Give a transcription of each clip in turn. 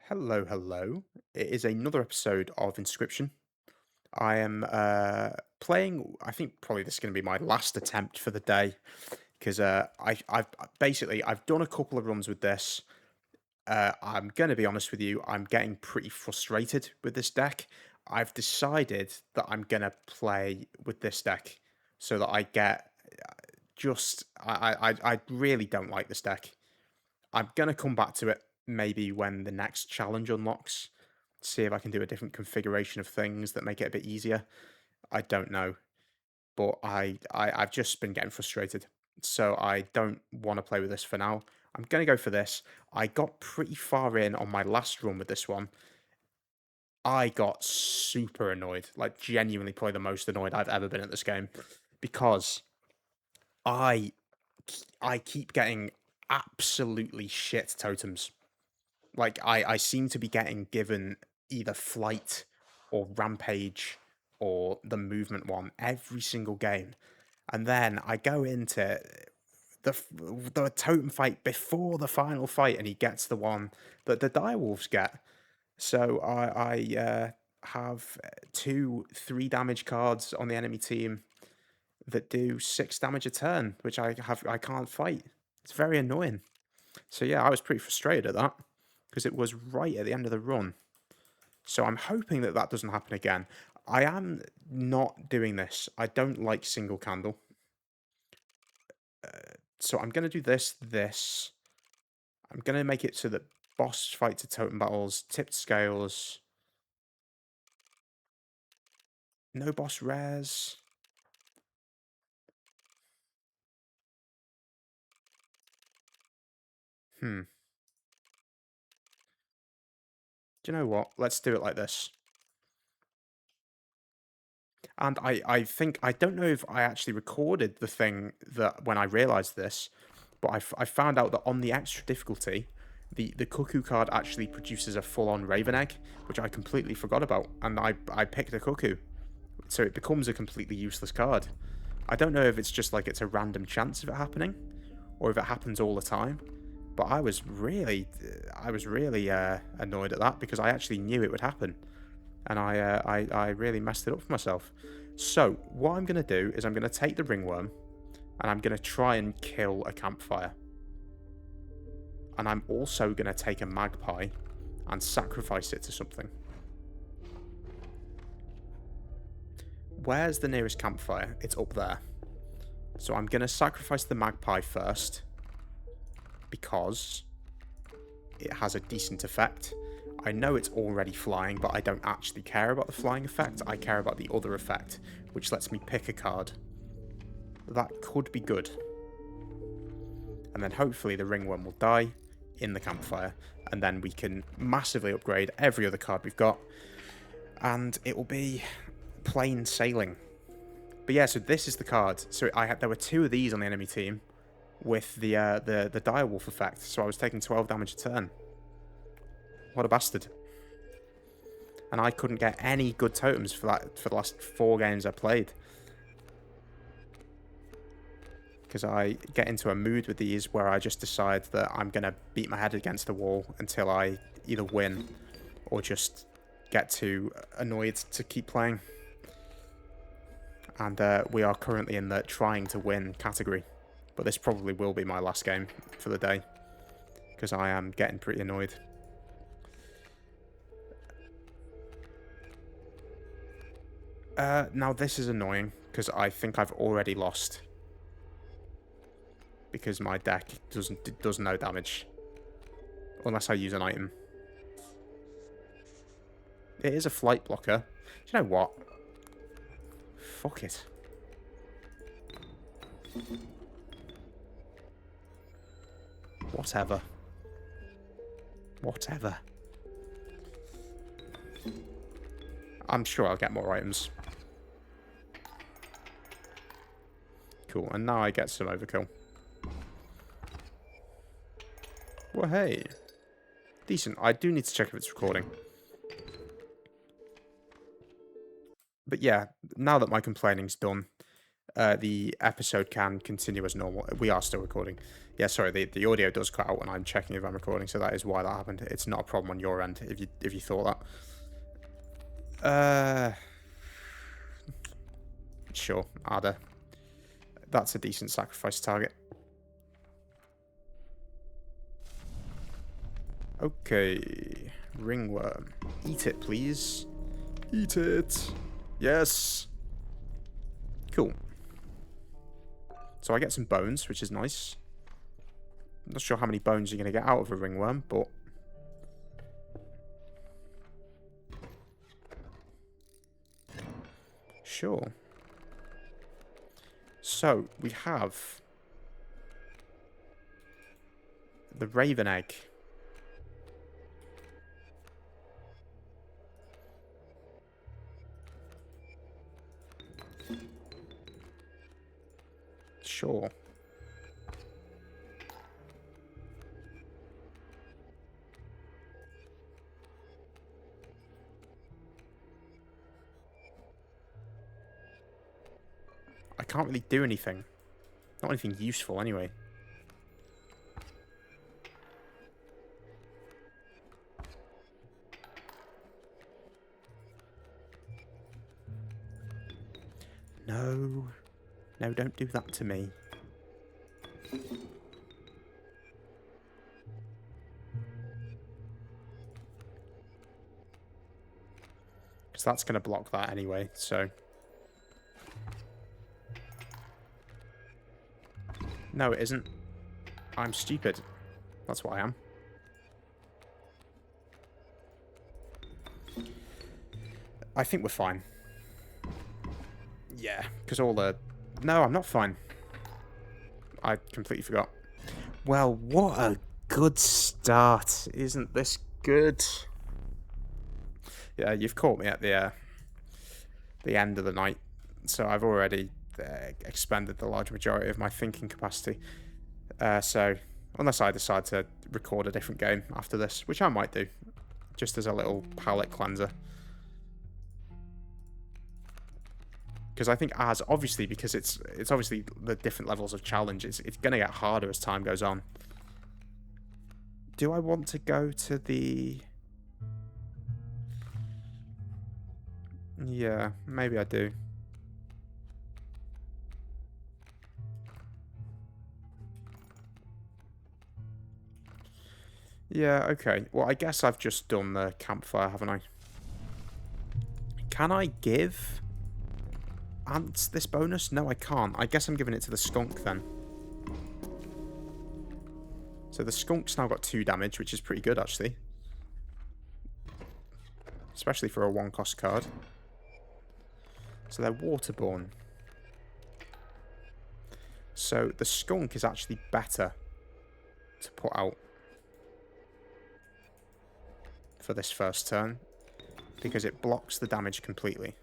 Hello, hello. It is another episode of Inscryption. I am playing. I think probably this is going to be my last attempt for the day because I've basically I've done a couple of runs with this. I'm going to be honest with you. I'm getting pretty frustrated with this deck. I've decided that I'm going to play with this deck so that I get just. I really don't like this deck. I'm going to come back to it maybe when the next challenge unlocks. See if I can do a different configuration of things that make it a bit easier. I don't know, but I've just been getting frustrated, so I don't want to play with this for now. I'm gonna go for this. I got pretty far in on my last run with this one. I got super annoyed, like genuinely probably the most annoyed I've ever been at this game, because I I keep getting absolutely shit totems. Like I seem to be getting given either flight or rampage or the movement one every single game. And then I go into the totem fight before the final fight and he gets the one that the direwolves get. So I have two 3 damage cards on the enemy team that do 6 damage a turn, which I can't fight. It's very annoying. So yeah, I was pretty frustrated at that because it was right at the end of the run. So I'm hoping that that doesn't happen again. I am not doing this. I don't like single candle. So I'm going to do this. I'm going to make it so that boss fight to totem battles, tipped scales, no boss rares. Hmm. Do you know what? Let's do it like this. And I think, I don't know if I actually recorded the thing that when I realized this, but I found out that on the extra difficulty, the cuckoo card actually produces a full-on raven egg, which I completely forgot about, and I picked a cuckoo. So it becomes a completely useless card. I don't know if it's just like it's a random chance of it happening, or if it happens all the time. But I was really annoyed at that because I actually knew it would happen, and I really messed it up for myself. So what I'm gonna do is I'm gonna take the ringworm, and I'm gonna try and kill a campfire, and I'm also gonna take a magpie and sacrifice it to something. Where's the nearest campfire? It's up there. So I'm gonna sacrifice the magpie first because it has a decent effect. I know it's already flying, but I don't actually care about the flying effect. I care about the other effect, which lets me pick a card. That could be good. And then hopefully the ringworm will die in the campfire, and then we can massively upgrade every other card we've got, and it will be plain sailing. But yeah, so this is the card. So there were 2 of these on the enemy team with the direwolf effect, so I was taking 12 damage a turn. What a bastard. And I couldn't get any good totems for the last 4 games I played. Because I get into a mood with these where I just decide that I'm going to beat my head against the wall until I either win or just get too annoyed to keep playing. And we are currently in the trying to win category. But this probably will be my last game for the day, because I am getting pretty annoyed. Now this is annoying, because I think I've already lost. Because my deck does no damage. Unless I use an item. It is a flight blocker. Do you know what? Fuck it. Whatever. Whatever. I'm sure I'll get more items. Cool, and now I get some overkill. Well, hey. Decent. I do need to check if it's recording. But yeah, now that my complaining's done, the episode can continue as normal. We are still recording. Yeah, sorry, the audio does cut out when I'm checking if I'm recording, so that is why that happened. It's not a problem on your end if you thought that. Sure, Ada. That's a decent sacrifice target. Okay, ringworm. Eat it, please. Eat it. Yes. Cool. So I get some bones, which is nice. I'm not sure how many bones you're going to get out of a ringworm, but... Sure. So, we have... the raven egg. Sure. I can't really do anything. Not anything useful, anyway. No. No, don't do that to me. Because that's going to block that anyway, so... No, it isn't. I'm stupid. That's what I am. I think we're fine. Yeah, because all the... No, I'm not fine. I completely forgot. Well, what a good start. Isn't this good? Yeah, you've caught me at the end of the night. So I've already expended the large majority of my thinking capacity. So, unless I decide to record a different game after this, which I might do. Just as a little palate cleanser. Because I think obviously, because it's obviously the different levels of challenge, it's going to get harder as time goes on. Do I want to go to the... Yeah, maybe I do. Yeah, okay. Well, I guess I've just done the campfire, haven't I? Can I give ants this bonus? No, I can't. I guess I'm giving it to the skunk then. So the skunk's now got 2 damage, which is pretty good, actually. Especially for a 1-cost card. So they're waterborne. So the skunk is actually better to put out for this first turn, because it blocks the damage completely.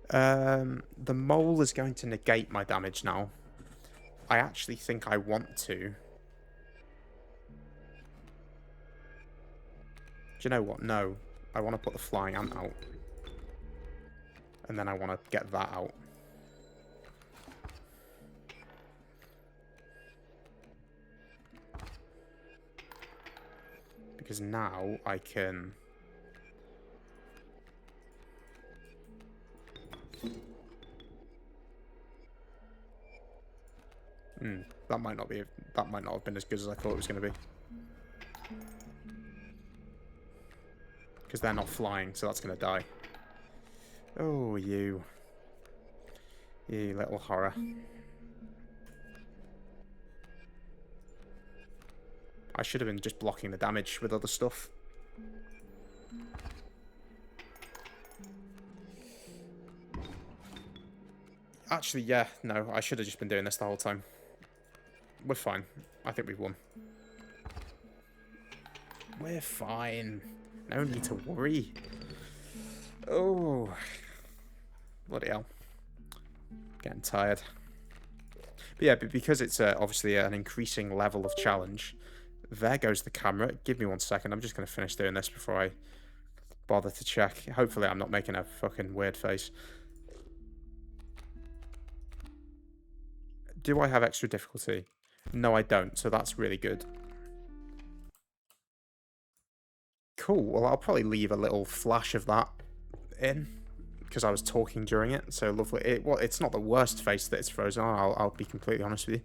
The mole is going to negate my damage now. I actually think I want to. Do you know what? No. I want to put the flying ant out. And then I want to get that out. Because now I can... that might not have been as good as I thought it was going to be. Because they're not flying, so that's going to die. Oh, you. You little horror. I should have been just blocking the damage with other stuff. Actually, yeah, no, I should have just been doing this the whole time. We're fine. I think we've won. We're fine. No need to worry. Oh. Bloody hell. Getting tired. But yeah, but because it's obviously an increasing level of challenge, There goes the camera. Give me 1 second. I'm just going to finish doing this before I bother to check. Hopefully I'm not making a fucking weird face. Do I have extra difficulty? No, I don't. So that's really good. Cool. Well, I'll probably leave a little flash of that in because I was talking during it. So lovely. Well, it's not the worst face that it's frozen on. I'll be completely honest with you.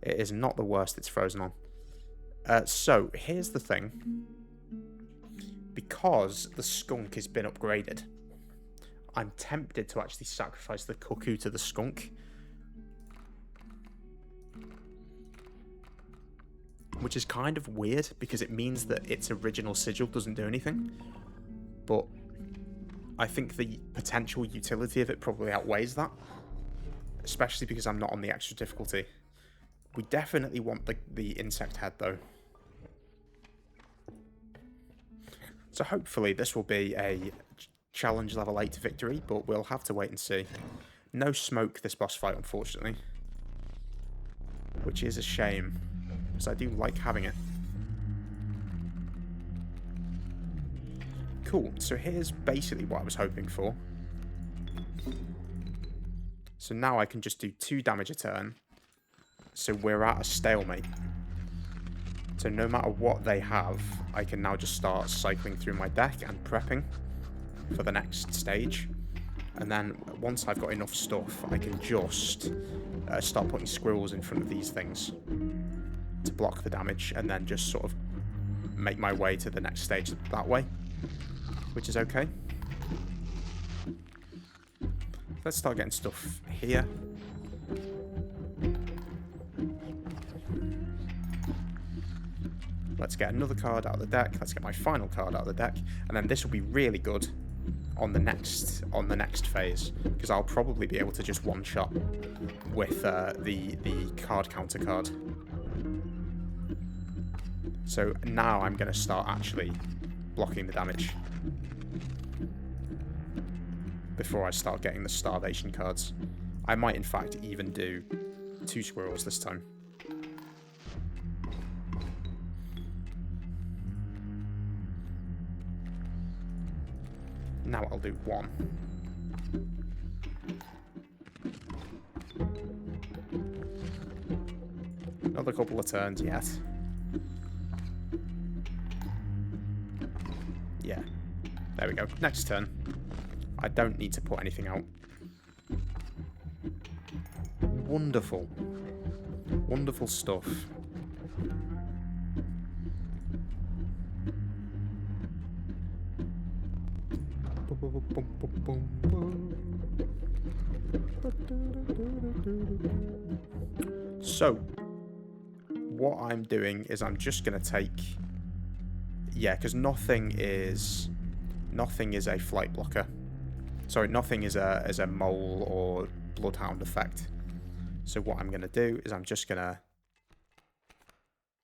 It is not the worst it's frozen on. So here's the thing. Because the skunk has been upgraded, I'm tempted to actually sacrifice the cuckoo to the skunk. Which is kind of weird, because it means that its original sigil doesn't do anything. But I think the potential utility of it probably outweighs that. Especially because I'm not on the extra difficulty. We definitely want the insect head, though. So hopefully this will be a challenge level 8 victory, but we'll have to wait and see. No smoke this boss fight, unfortunately. Which is a shame, because I do like having it. Cool, so here's basically what I was hoping for. So now I can just do 2 damage a turn. So we're at a stalemate. So no matter what they have, I can now just start cycling through my deck and prepping for the next stage. And then once I've got enough stuff, I can just start putting squirrels in front of these things to block the damage, and then just sort of make my way to the next stage that way, which is okay. Let's start getting stuff here. Let's get another card out of the deck. Let's get my final card out of the deck, and then this will be really good on the next phase, because I'll probably be able to just one-shot with the card counter card. So now I'm going to start actually blocking the damage before I start getting the starvation cards. I might in fact even do 2 squirrels this time. Now I'll do 1. Another couple of turns yet. Yeah. There we go. Next turn. I don't need to put anything out. Wonderful. Wonderful stuff. So, what I'm doing is I'm just going to take... Yeah, because nothing is a flight blocker. Sorry, nothing is a mole or bloodhound effect. So what I'm going to do is I'm just going to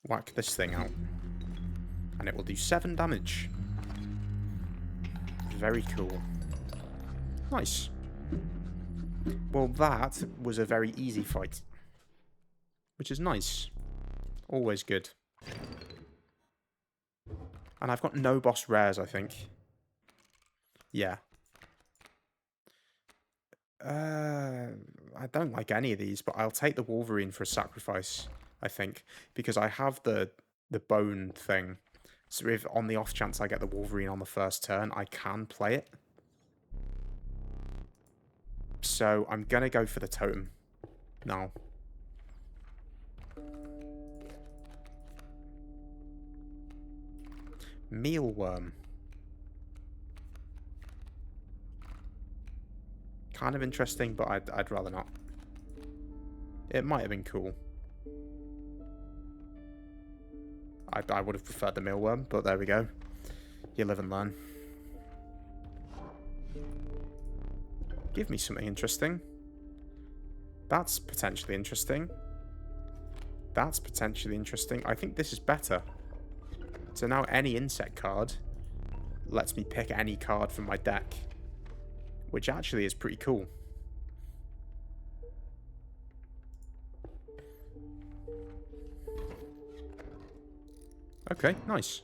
whack this thing out. And it will do 7 damage. Very cool. Nice. Well, that was a very easy fight. Which is nice. Always good. And I've got no boss rares, I think. Yeah. I don't like any of these, but I'll take the Wolverine for a sacrifice, I think. Because I have the bone thing. So if on the off chance I get the Wolverine on the first turn, I can play it. So I'm going to go for the Totem now. Mealworm. Kind of interesting, but I'd rather not. It might have been cool. I would have preferred the mealworm, but there we go. You live and learn. Give me something interesting. That's potentially interesting. That's potentially interesting. I think this is better. So now any insect card lets me pick any card from my deck, which actually is pretty cool. Okay, nice.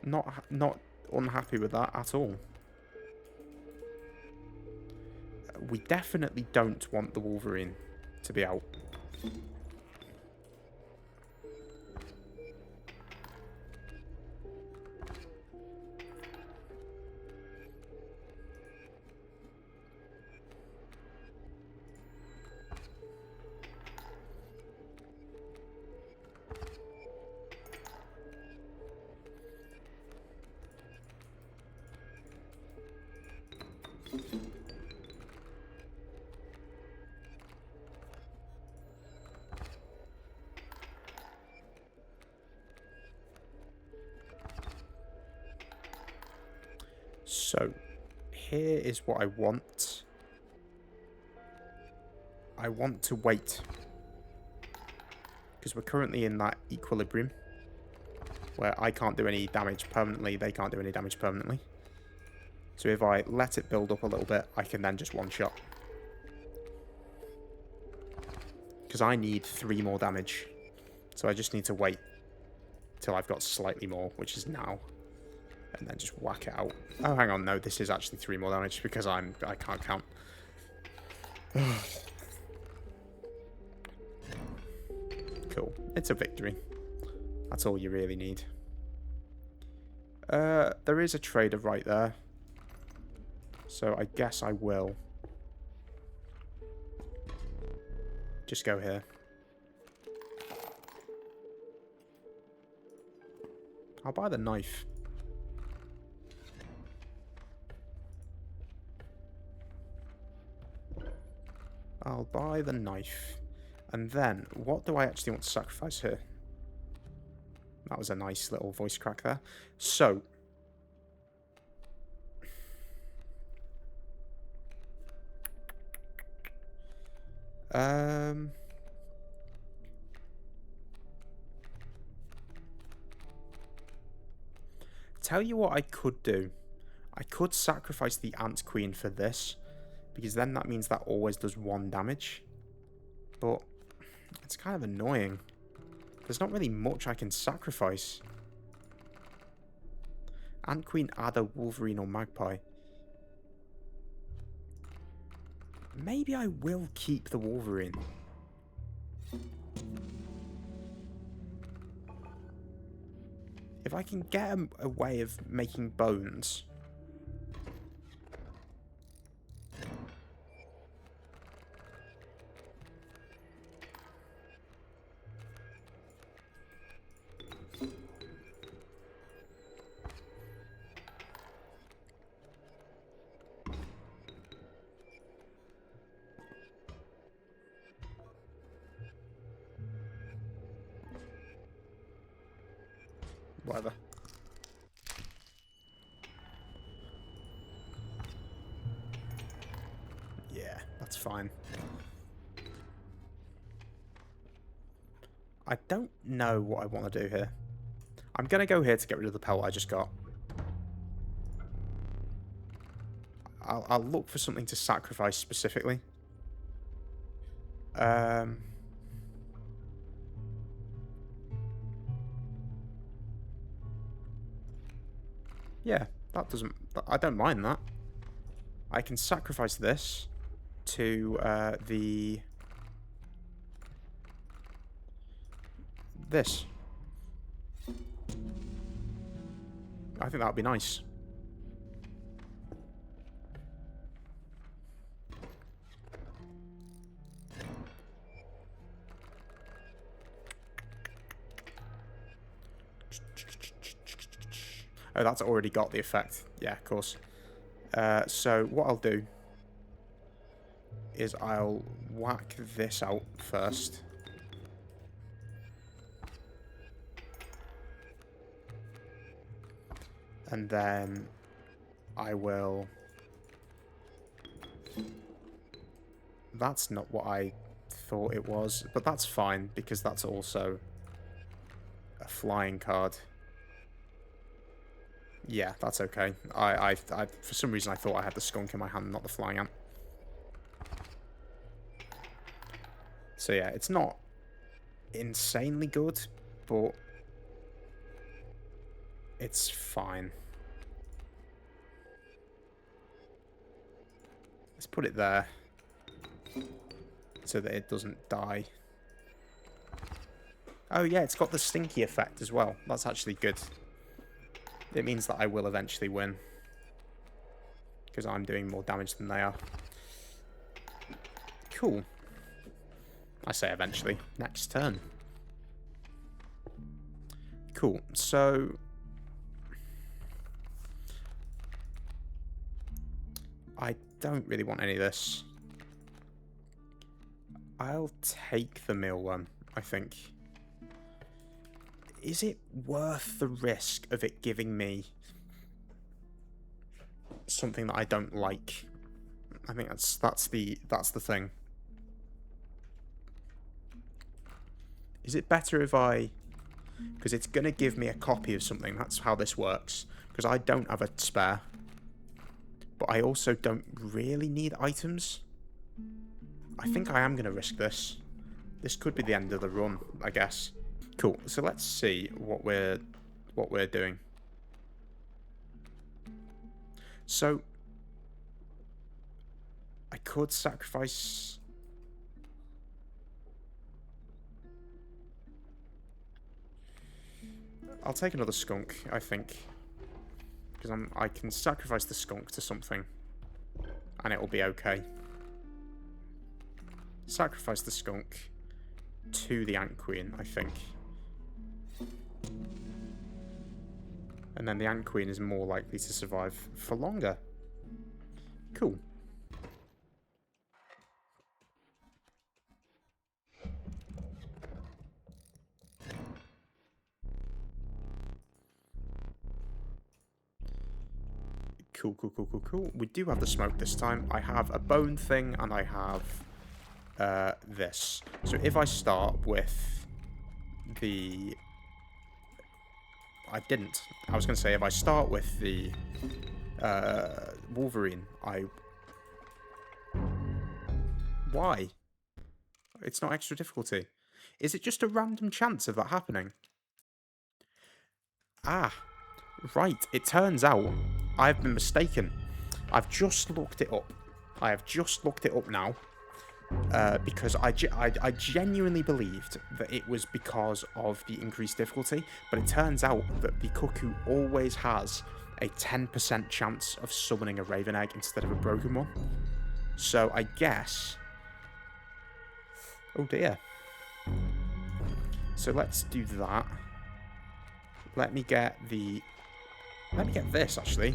Not unhappy with that at all. We definitely don't want the Wolverine to be out. So, here is what I want. I want to wait. Because we're currently in that equilibrium. Where I can't do any damage permanently, they can't do any damage permanently. So if I let it build up a little bit, I can then just one-shot. Because I need 3 more damage. So I just need to wait till I've got slightly more, which is now. And then just whack it out. Oh, hang on, no, this is actually 3 more damage because I can't count. Cool. It's a victory. That's all you really need. There is a trader right there. So I guess I will. Just go here. I'll buy the knife. I'll buy the knife. And then, what do I actually want to sacrifice here? That was a nice little voice crack there. So, tell you what I could do. I could sacrifice the Ant Queen for this, because then that means that always does 1 damage. But it's kind of annoying. There's not really much I can sacrifice. Ant Queen, Adder, Wolverine, or Magpie. Maybe I will keep the Wolverine. If I can get a way of making bones. Whatever. Yeah, that's fine. I don't know what I want to do here. I'm going to go here to get rid of the pelt I just got. I'll look for something to sacrifice specifically. Yeah, that doesn't... I don't mind that. I can sacrifice this to this. I think that would be nice. Oh, that's already got the effect. Yeah, of course. So what I'll do is I'll whack this out first. And then I will... That's not what I thought it was, but that's fine because that's also a flying card. Yeah, that's okay. I for some reason I thought I had the skunk in my hand, not the flying ant. So yeah, it's not insanely good, but it's fine. Let's put it there so that it doesn't die. Oh yeah, it's got the stinky effect as well. That's actually good. It means that I will eventually win, because I'm doing more damage than they are. Cool. I say eventually. Next turn. Cool. So I don't really want any of this. I'll take the mealworm, I think. Is it worth the risk of it giving me something that I don't like? I think that's the thing. Is it better if I... Because it's going to give me a copy of something. That's how this works. Because I don't have a spare. But I also don't really need items. I think I am going to risk this. This could be the end of the run, I guess. Cool. So let's see what we're doing. So I could sacrifice. I'll take another skunk, I think, because I can sacrifice the skunk to something, and it will be okay. Sacrifice the skunk to the Ant Queen, I think. And then the Ant Queen is more likely to survive for longer. Cool. Cool. We do have the smoke this time. I have a bone thing, and I have this. So if I start with the... I didn't. I was going to say, if I start with the Wolverine, Why? It's not extra difficulty. Is it just a random chance of that happening? Ah, right. It turns out I've been mistaken. I've just looked it up. I have just looked it up now. Because I genuinely believed that it was because of the increased difficulty, but it turns out that the cuckoo always has a 10% chance of summoning a raven egg instead of a broken one. So I guess... Oh dear. So let's do that. Let me get this, actually.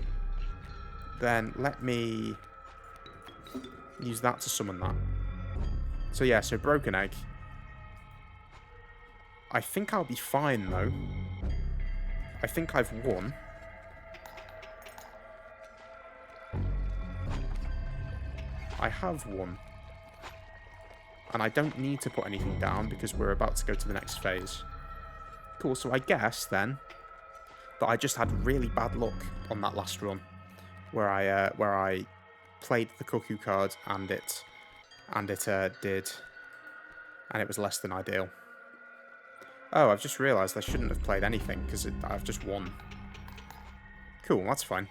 Then let me use that to summon that. So yeah, so broken egg. I think I'll be fine, though. I think I've won. I have won. And I don't need to put anything down because we're about to go to the next phase. Cool, so I guess, then, that I just had really bad luck on that last run. Where I played the cuckoo card and it did, and it was less than ideal. Oh, I've just realised I shouldn't have played anything because I've just won. Cool, that's fine.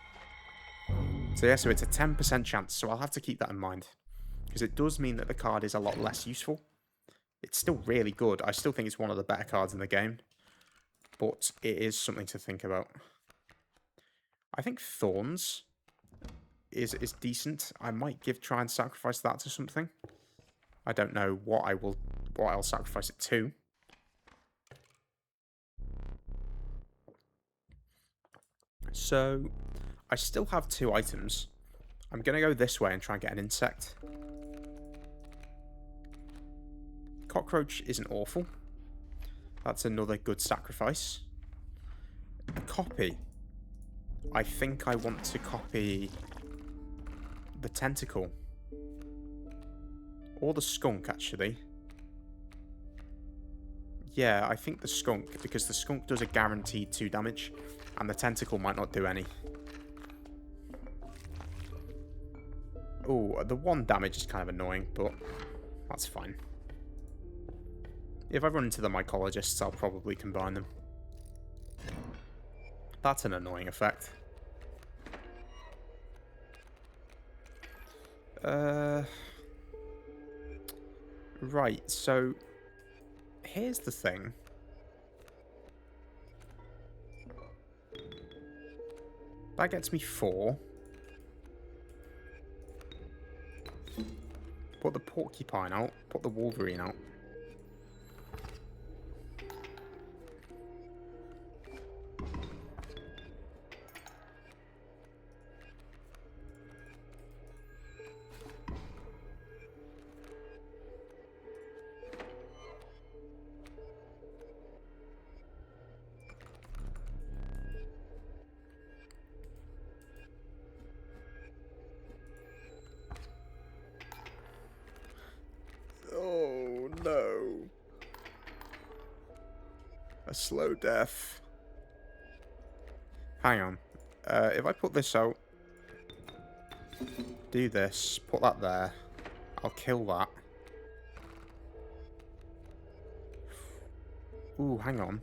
So yeah, so it's a 10% chance, so I'll have to keep that in mind. Because it does mean that the card is a lot less useful. It's still really good. I still think it's one of the better cards in the game. But it is something to think about. I think Thorns is decent. I might try and sacrifice that to something. I don't know what I'll sacrifice it to. So I still have 2 items. I'm gonna go this way and try and get an insect. Cockroach isn't awful. That's another good sacrifice. A copy. I think I want to copy the tentacle. Or the skunk, actually. Yeah, I think the skunk, because the skunk does a guaranteed 2 damage, and the tentacle might not do any. Oh, the 1 damage is kind of annoying, but that's fine. If I run into the mycologists, I'll probably combine them. That's an annoying effect. Right, so here's the thing. That gets me 4. Put the porcupine out. Put the wolverine out. Oh, no. A slow death. Hang on. If I put this out, do this, put that there, I'll kill that. Ooh, hang on.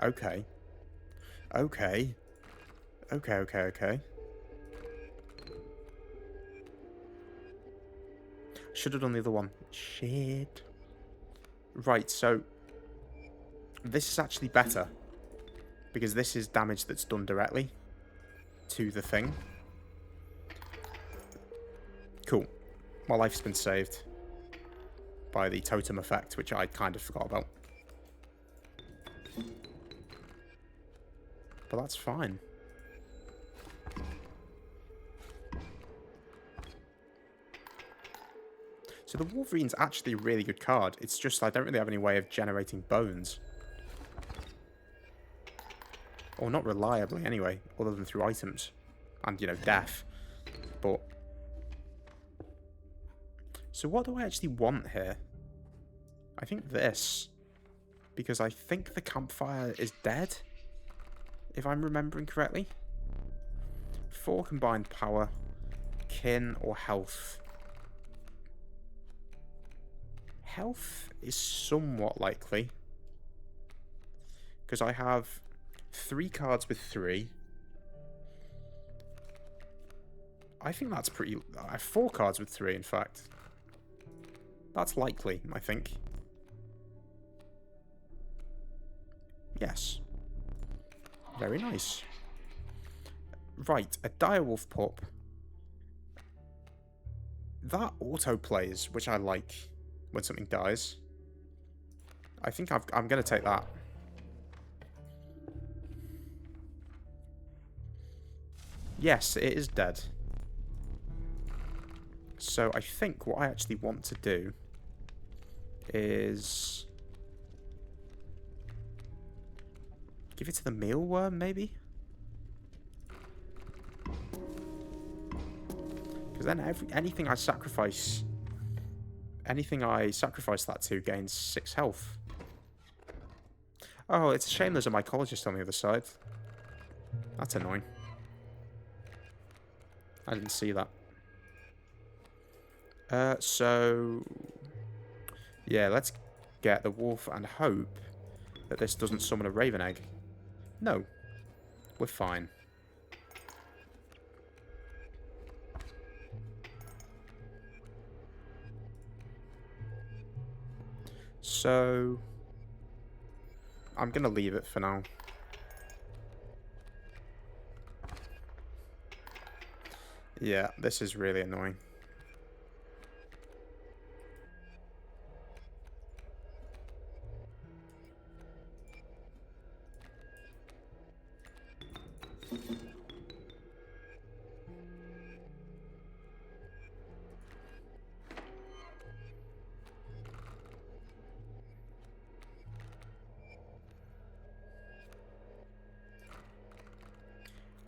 Okay. Okay. Okay. Should have done the other one. Shit. Right, so this is actually better. Because this is damage that's done directly to the thing. Cool. My life's been saved by the totem effect, which I kind of forgot about. But that's fine. So the Wolverine's actually a really good card. It's just I don't really have any way of generating bones. Or not reliably, anyway, other than through items. And, you know, death. But... so what do I actually want here? I think this. Because I think the campfire is dead. If I'm remembering correctly. 4 combined power. Kin or health. Health is somewhat likely. Because I have 3 cards with 3. I think that's pretty... I have 4 cards with 3, in fact. That's likely, I think. Yes. Very nice. Right, a direwolf pup. That auto-plays, which I like when something dies. I think I'm going to take that. Yes, it is dead. So I think what I actually want to do is give it to the mealworm, maybe? Because then anything I sacrifice that to gains 6 health. Oh, it's a shame there's a mycologist on the other side. That's annoying. I didn't see that. So... yeah, let's get the wolf and hope that this doesn't summon a raven egg. No. We're fine. So... I'm going to leave it for now. Yeah, this is really annoying.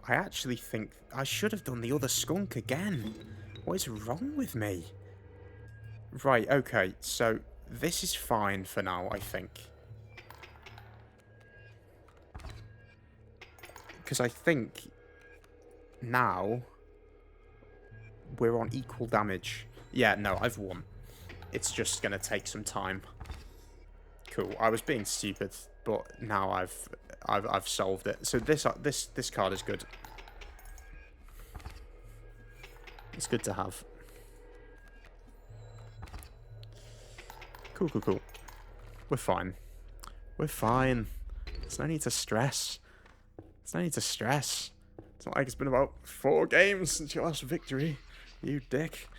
I actually think I should have done the other skunk again. What is wrong with me? Right, okay, so this is fine for now, I think. Because I think now we're on equal damage. Yeah, no, I've won. It's just going to take some time. Cool. I was being stupid, but now I've solved it. So this card is good. It's good to have. Cool, cool, cool. We're fine. We're fine. There's no need to stress. There's no need to stress. It's not like it's been about 4 games since your last victory. You dick.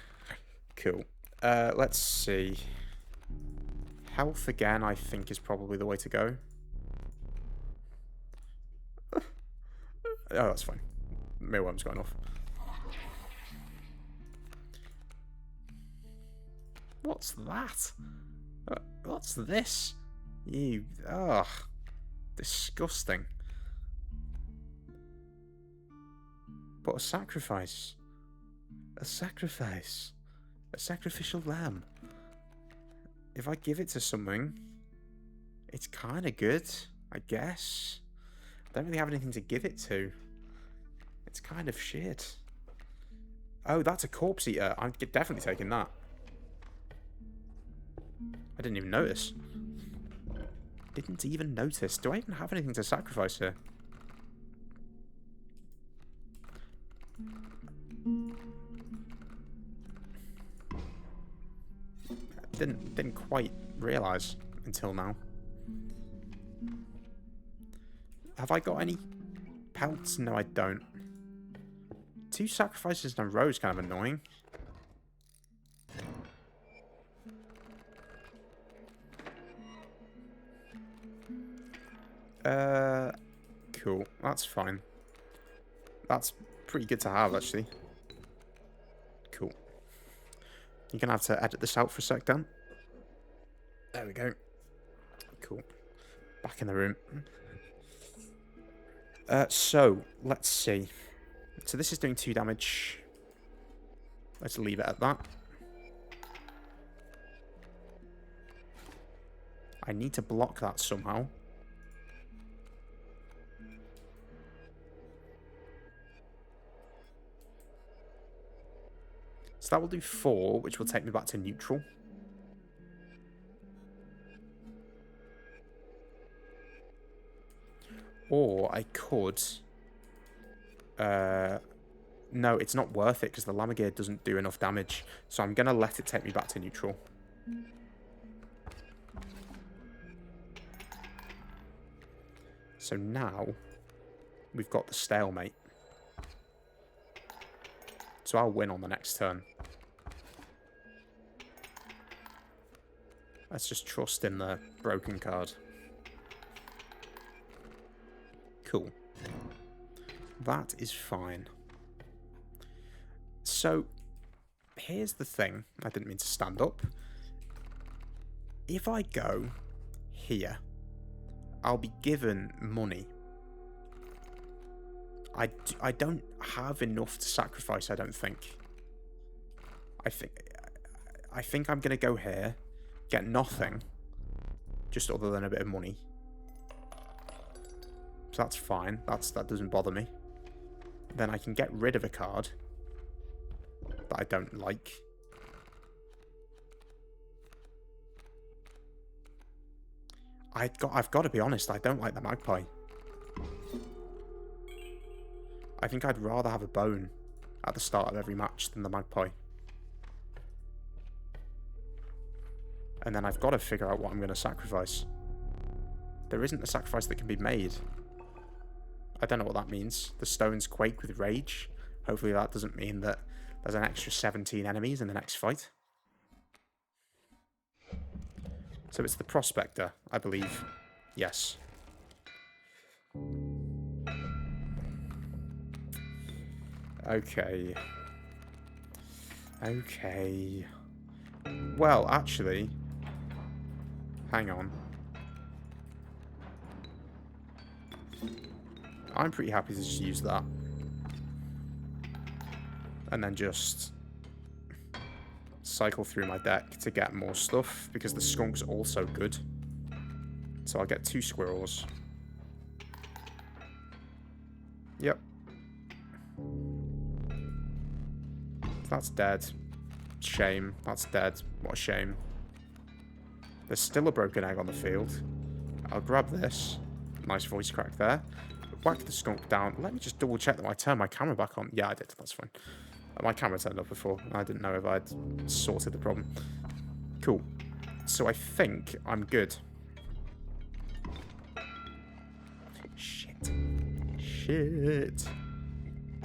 Cool. Let's see. Health again, I think, is probably the way to go. Oh, that's fine. Mealworm's going off. What's that? What's this? You... Ugh. Disgusting. But a sacrifice. A sacrifice. A sacrificial lamb. If I give it to something, it's kind of good, I guess. I don't really have anything to give it to. It's kind of shit. Oh, that's a corpse eater. I'm definitely taking that. I didn't even notice. Didn't even notice. Do I even have anything to sacrifice here? Didn't quite realise until now. Have I got any pelts? No, I don't. 2 sacrifices in a row is kind of annoying. Cool. That's fine. That's pretty good to have, actually. Cool. You're going to have to edit this out for a sec, Dan. There we go. Cool. Back in the room. So, let's see. So this is doing 2 damage. Let's leave it at that. I need to block that somehow. So that will do 4, which will take me back to neutral. Or I could... no, it's not worth it because the Lammergear doesn't do enough damage. So I'm going to let it take me back to neutral. So now we've got the stalemate. So I'll win on the next turn. Let's just trust in the broken card. Cool. That is fine. So, here's the thing. I didn't mean to stand up. If I go here, I'll be given money. I don't have enough to sacrifice, I don't think. I think I'm going to go here, get nothing, just other than a bit of money. So that's fine. That doesn't bother me. Then I can get rid of a card that I don't like. I've got to be honest, I don't like the Magpie. I think I'd rather have a bone at the start of every match than the Magpie. And then I've got to figure out what I'm going to sacrifice. There isn't a sacrifice that can be made. I don't know what that means. The stones quake with rage. Hopefully that doesn't mean that there's an extra 17 enemies in the next fight. So it's the Prospector, I believe. Yes. Okay. Okay. Well, actually... Hang on. I'm pretty happy to just use that. And then just cycle through my deck to get more stuff, because the skunk's also good. So I'll get 2 squirrels. Yep. That's dead. Shame. That's dead. What a shame. There's still a broken egg on the field. I'll grab this. Nice voice crack there. Whack the skunk down. Let me just double check that I turned my camera back on. Yeah, I did. That's fine. My camera turned off before. I didn't know if I'd sorted the problem. Cool. So I think I'm good. Shit. Shit.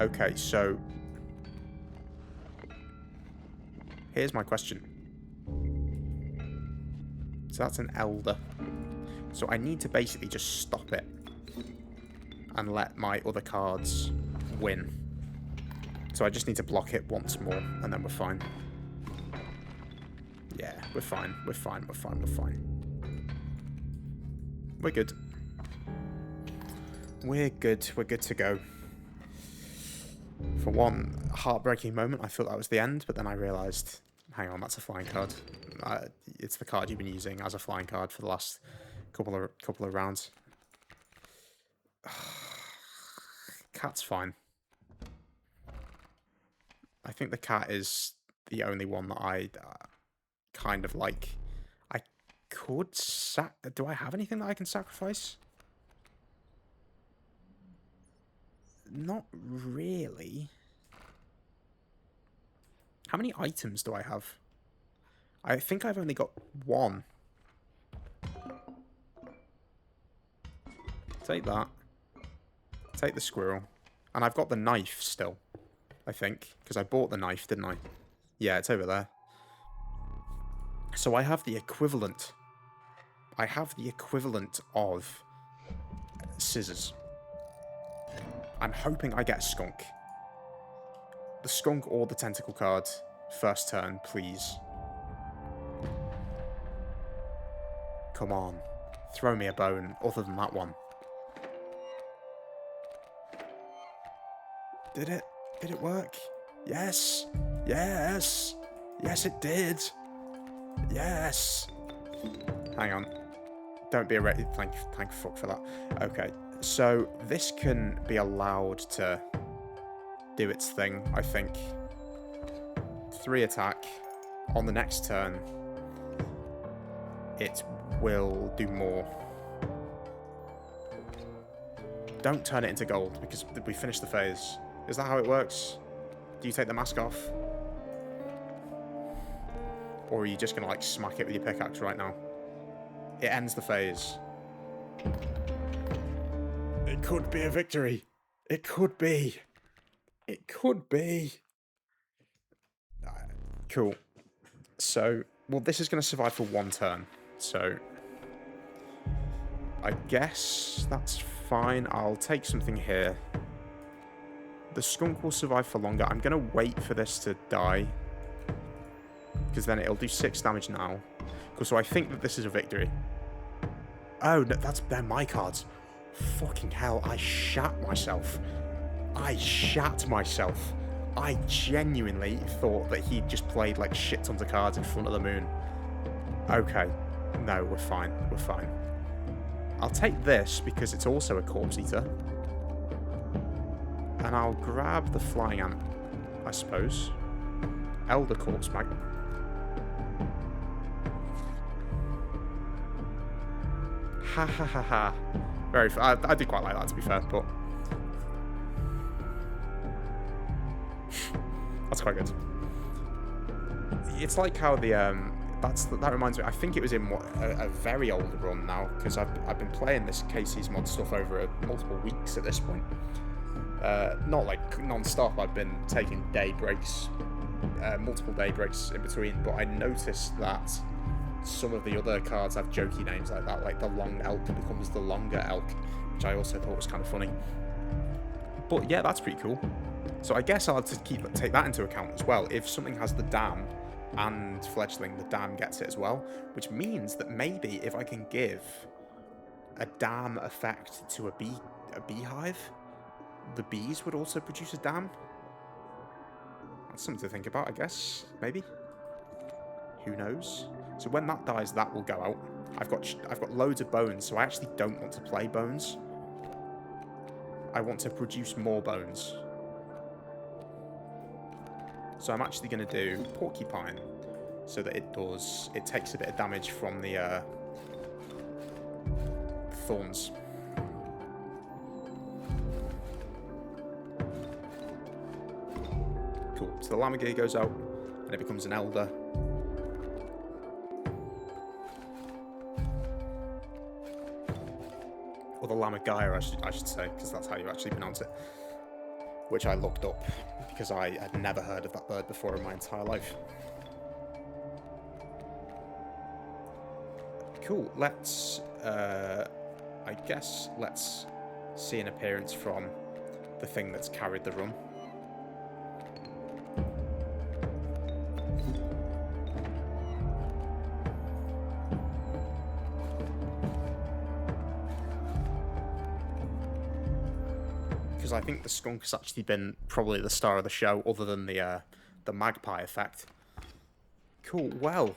Okay, so here's my question. So that's an elder. So I need to basically just stop it and let my other cards win. So I just need to block it once more and then we're fine. Yeah, we're fine. We're fine. We're fine. We're fine. We're good. We're good. We're good to go. For one heartbreaking moment, I thought that was the end, but then I realised, hang on, that's a flying card. It's the card you've been using as a flying card for the last couple of rounds. Cat's fine. I think the cat is the only one that I kind of like. I could do I have anything that I can sacrifice? Not really. How many items do I have? I think I've only got one. Take that. Take the squirrel. And I've got the knife still, I think. Because I bought the knife, didn't I? Yeah, it's over there. So I have the equivalent. I have the equivalent of scissors. I'm hoping I get a skunk. The skunk or the tentacle card. First turn, please. Come on. Throw me a bone other than that one. Did it? Did it work? Yes. Yes. Yes, it did. Yes. Hang on. Don't be a ready. Thank fuck for that. Okay. So this can be allowed to do its thing, I think. 3 attack. On the next turn, it will do more. Don't turn it into gold, because we finished the phase. Is that how it works? Do you take the mask off? Or are you just going to, like, smack it with your pickaxe right now? It ends the phase. It could be a victory. It could be. It could be. Cool. So, well, this is going to survive for 1 turn. So, I guess that's fine. I'll take something here. The skunk will survive for longer. I'm going to wait for this to die. Because then it'll do 6 damage now. So I think that this is a victory. Oh, no, they're my cards. Fucking hell, I shat myself. I shat myself. I genuinely thought that he'd just played like shit tons of cards in front of the moon. Okay. No, we're fine. We're fine. I'll take this because it's also a corpse eater. And I'll grab the flying ant, I suppose. Elder corpse mag. Ha ha ha ha. Very I do quite like that, to be fair, but that's quite good. It's like how the that reminds me. I think it was in a very old run now, because I've been playing this Kaycee's mod stuff over multiple weeks at this point. Not like non-stop. I've been taking day breaks, multiple day breaks in between. But I noticed that some of the other cards have jokey names like that, like the long elk becomes the longer elk, which I also thought was kind of funny. But yeah, that's pretty cool. So I guess I'll have to take that into account as well. If something has the dam and fledgling, the dam gets it as well, which means that maybe if I can give a dam effect to a beehive, the bees would also produce a dam. That's something to think about, I guess. Maybe. Who knows? So when that dies, that will go out. I've got loads of bones, so I actually don't want to play bones. I want to produce more bones. So I'm actually going to do porcupine, so that it takes a bit of damage from the thorns. Cool. So the llama gear goes out, and it becomes an elder. Or the llama gaia, I should say, because that's how you actually pronounce it. Which I looked up, because I had never heard of that bird before in my entire life. Cool, let's, I guess, let's see an appearance from the thing that's carried the run. Because I think the skunk has actually been probably the star of the show, other than the magpie effect. Cool, well,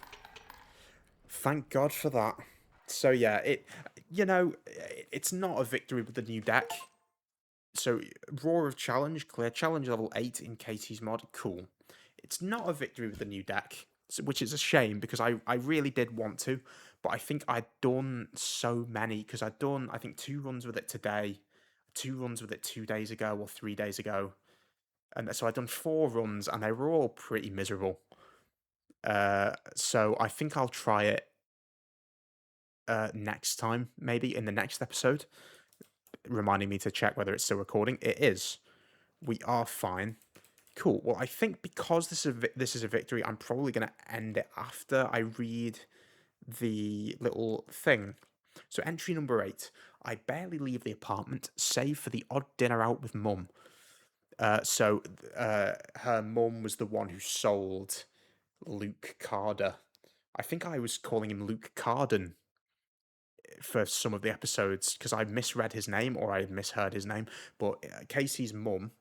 thank God for that. So yeah, it's not a victory with the new deck. So Roar of Challenge, clear challenge level 8 in Kaycee's mod, cool. It's not a victory with the new deck, which is a shame because I really did want to, but I think I'd done so many, because I'd done, I think, 2 runs with it today, 2 runs with it 2 days ago or 3 days ago, and so I'd done 4 runs and they were all pretty miserable. So I think I'll try it next time, maybe in the next episode, reminding me to check whether it's still recording. It is. We are fine. Cool. Well, I think because this is a victory, I'm probably going to end it after I read the little thing. So entry number 8. I barely leave the apartment, save for the odd dinner out with mum. So her mum was the one who sold Luke Carter. I think I was calling him Luke Carden for some of the episodes because I misread his name or I had misheard his name. But Kaycee's mum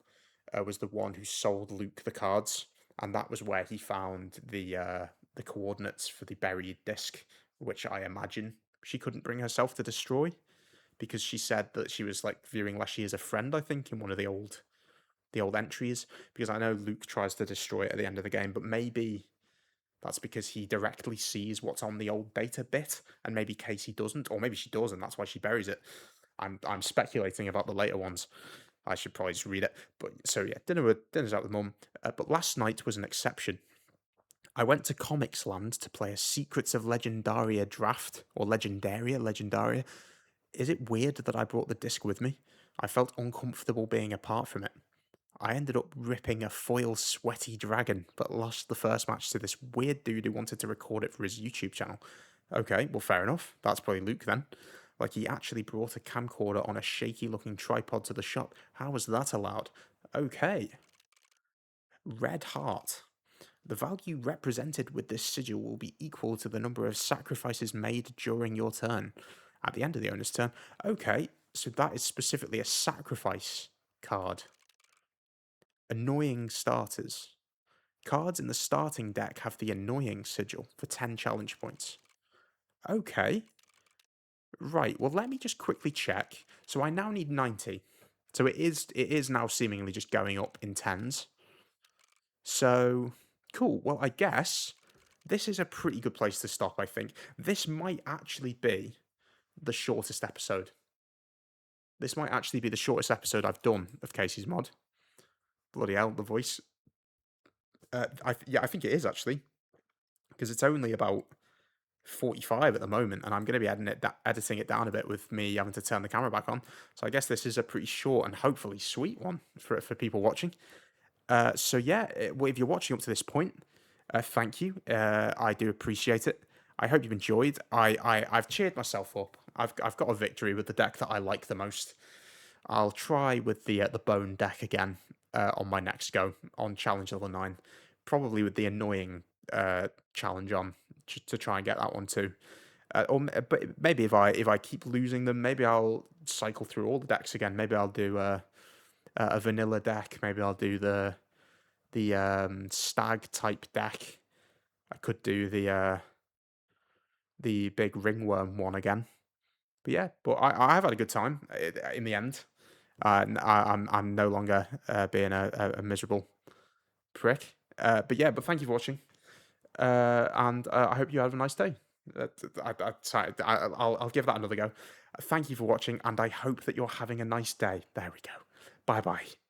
was the one who sold Luke the cards, and that was where he found the coordinates for the buried disc, which I imagine she couldn't bring herself to destroy because she said that she was like viewing Leshy as a friend. I think in one of the old entries, because I know Luke tries to destroy it at the end of the game, but maybe that's because he directly sees what's on the old data bit, and maybe Kaycee doesn't, or maybe she does, and that's why she buries it. I'm speculating about the later ones. I should probably just read it. But so yeah, dinner's out with mum. But last night was an exception. I went to Comics Land to play a Secrets of Legendaria draft, or Legendaria. Is it weird that I brought the disc with me? I felt uncomfortable being apart from it. I ended up ripping a foil sweaty dragon, but lost the first match to this weird dude who wanted to record it for his YouTube channel. Okay, well, fair enough. That's probably Luke then. Like, he actually brought a camcorder on a shaky looking tripod to the shop. How was that allowed? Okay. Red Heart. The value represented with this sigil will be equal to the number of sacrifices made during your turn. At the end of the owner's turn. Okay, so that is specifically a sacrifice card. Annoying starters. Cards in the starting deck have the annoying sigil for 10 challenge points. Okay. Right, well, let me just quickly check. So I now need 90. So it is now seemingly just going up in 10s. So, cool. Well, I guess this is a pretty good place to stop, I think. This might actually be the shortest episode. This might actually be the shortest episode I've done of Kaycee's mod. Bloody hell, the voice. I think it is, actually. Because it's only about 45 at the moment, and I'm going to be editing it down a bit with me having to turn the camera back on. So I guess this is a pretty short and hopefully sweet one for people watching. So yeah, well, if you're watching up to this point, thank you. I do appreciate it. I hope you've enjoyed. I've cheered myself up. I've got a victory with the deck that I like the most. I'll try with the bone deck again on my next go on challenge level 9, probably with the annoying challenge on to try and get that one too. But maybe if I keep losing them, maybe I'll cycle through all the decks again. Maybe I'll do a vanilla deck. Maybe I'll do the stag type deck. I could do the big ringworm one again. But yeah, but I have had a good time in the end. I'm no longer being a miserable prick. But yeah, but thank you for watching. and I hope you have a nice day. Sorry, I'll give that another go. Thank you for watching, and I hope that you're having a nice day. There we go. Bye bye.